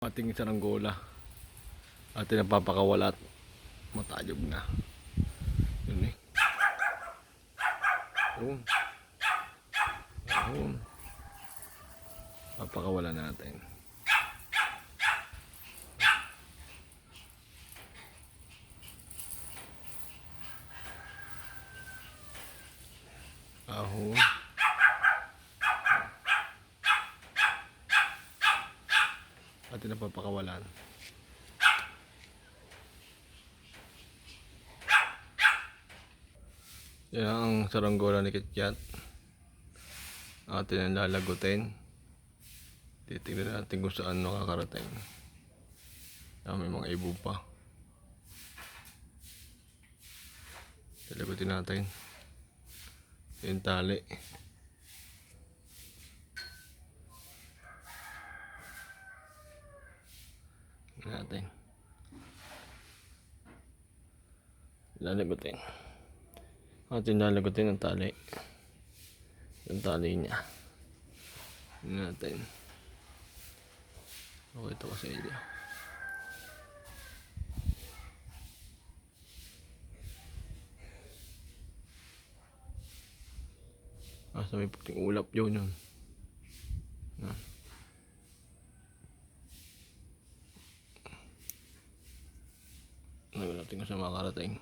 Ating saranggola ating napapakawalat matayog na yun eh. Yun. Yun. Papakawalan natin. Ahon. Ating napapakawalan. Yan ang saranggola ni Kitkat. Atin ang lalagutin. Titignan natin kung saan nakakarating. May mga ibo pa. Lalagutin natin. Yung tali. Natin. Lalagutin. Atin lalagutin ang tali. Yung tali niya. Yun natin. Okay, ito ko sa inyo. Sa may puting ulap yun. Nagulating ko sa mga karating.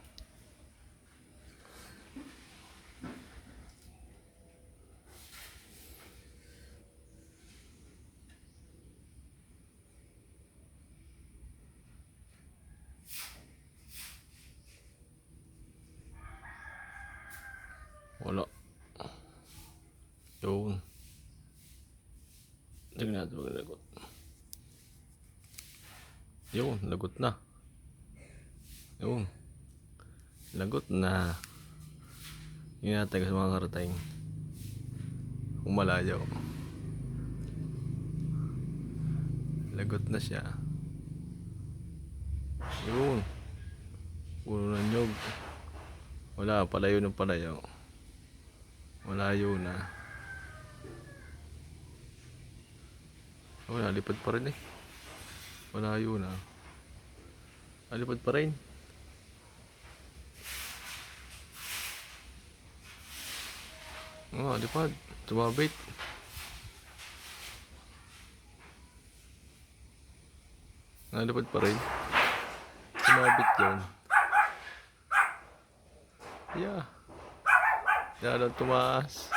Wala. Yun. Tignan natin pag lagot. Yun, lagot na. Yun. Lagot na. Yun natin sa mga karating. Kung malayo. Lagot na siya. Yun. Puro na nyog. Wala, palayo ng palayo. Malayo na. Wala, lipad pa rin eh. Malayo na. Lipad pa rin. Lipad. Tumabit. Lipad pa rin. Tumabit yun. Yeah. Lalo tumaas.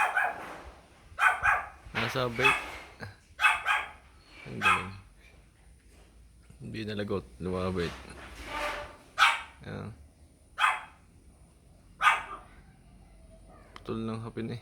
Nasabit. Ang galing. Hindi nalagot. Lumabit. Yan. Putol ng hapin eh.